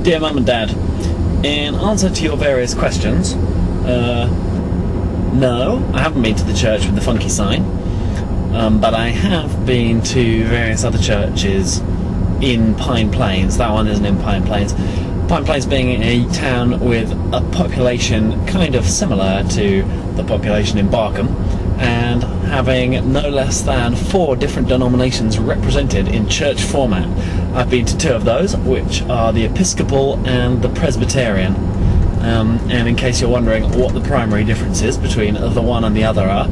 Dear Mum and Dad, in answer to your various questions, no, I haven't been to the church with the funky sign, but I have been to various other churches in Pine Plains. That one isn't in Pine Plains. Pine Plains being a town with a population kind of similar to the population in Barkham, and having no less than 4 different denominations represented in church format. I've been to 2 of those, which are the Episcopal and the Presbyterian. And in case you're wondering what the primary differences between the one and the other are,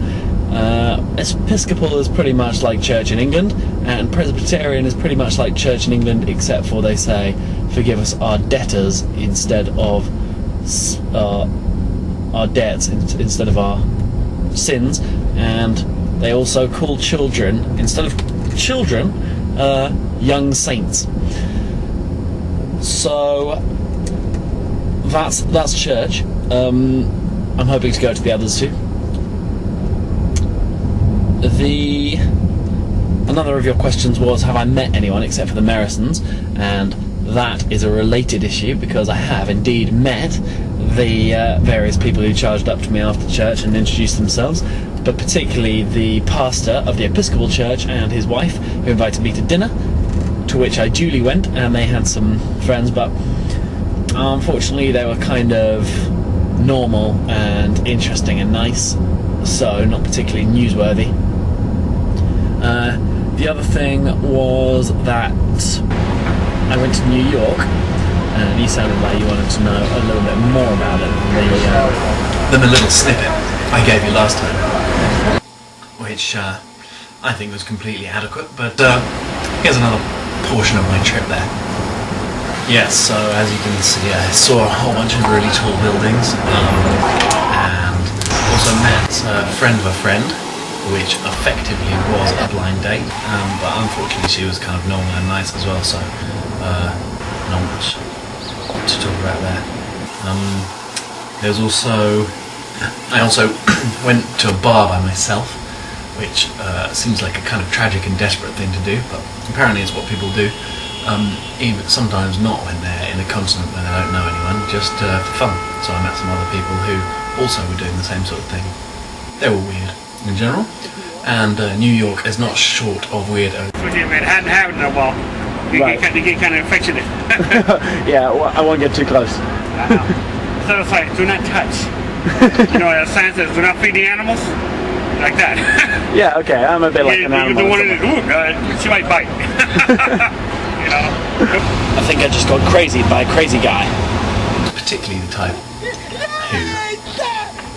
Episcopal is pretty much like church in England, and Presbyterian is pretty much like church in England, except for they say, forgive us our debtors instead of our debts instead of our sins, and they also call children, instead of children, young saints. So that's church. I'm hoping to go to the others too. Another of your questions was, have I met anyone except for the Merrisons? And that is a related issue, because I have indeed met the various people who charged up to me after church and introduced themselves, but particularly the pastor of the Episcopal Church and his wife, who invited me to dinner, to which I duly went, and they had some friends, but unfortunately they were kind of normal and interesting and nice, so not particularly newsworthy. The other thing was that I went to New York, and you sounded like you wanted to know a little bit more about it than the little snippet I gave you last time, which I think was completely adequate, but here's another portion of my trip there. Yes, so as you can see, I saw a whole bunch of really tall buildings, and also met a friend of a friend, which effectively was a blind date, but unfortunately she was kind of normal and nice as well, so not much to talk about there. I also went to a bar by myself, which seems like a kind of tragic and desperate thing to do, but apparently it's what people do, even sometimes not when they're in a continent where they don't know anyone, just for fun. So I met some other people who also were doing the same sort of thing. They were weird in general, and New York is not short of weirdo. If it hadn't happened in a while, you get kind of affectionate. Yeah, well, I won't get too close. So it's like, do not touch. You know, a sign says, do not feed the animals. Like that. Yeah, okay, I'm a bit like an animal. You don't want to, she might bite. You know? I think I just got crazy by a crazy guy. Particularly the type who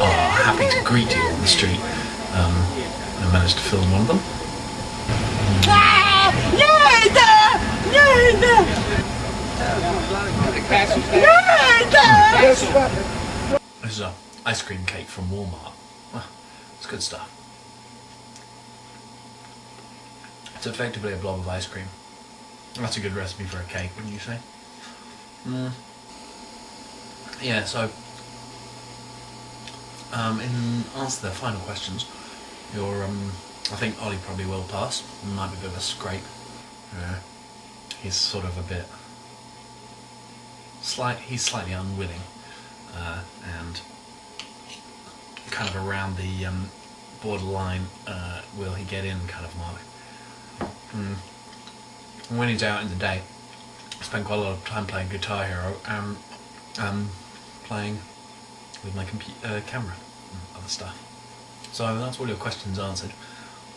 are happy to greet you on the street. I managed to film one of them. This is an ice cream cake from Walmart. Well, it's good stuff. It's effectively a blob of ice cream. That's a good recipe for a cake, wouldn't you say? Yeah, so in answer to the final questions, I think Ollie probably will pass. Might be a bit of a scrape. He's sort of a bit he's slightly unwilling, and kind of around the borderline will he get in kind of mark. And when he's out in the day, I spend quite a lot of time playing Guitar Hero and playing with my camera and other stuff. So that's all your questions answered.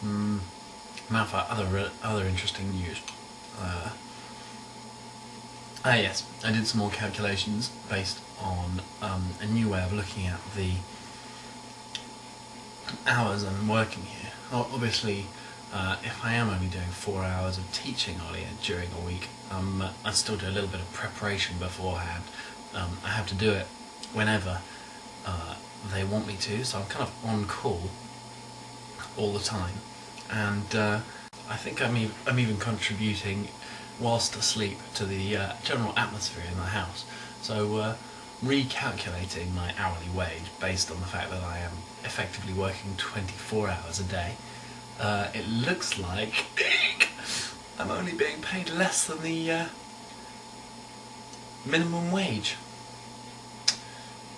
Now for other interesting news. Yes, I did some more calculations based on a new way of looking at the hours I'm working here. Obviously, if I am only doing 4 hours of teaching Ollie during a week, I still do a little bit of preparation beforehand. I have to do it whenever they want me to, so I'm kind of on call all the time, and I think I'm even contributing whilst asleep to the general atmosphere in the house. So recalculating my hourly wage based on the fact that I am effectively working 24 hours a day, it looks like I'm only being paid less than the minimum wage.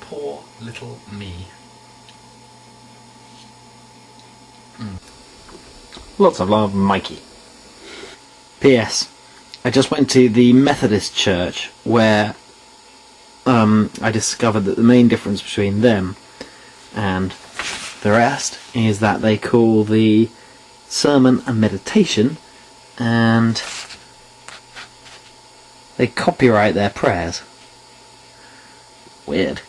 Poor little me. Lots of love, Mikey. P.S. I just went to the Methodist church where I discovered that the main difference between them and the rest is that they call the sermon a meditation and they copyright their prayers. Weird.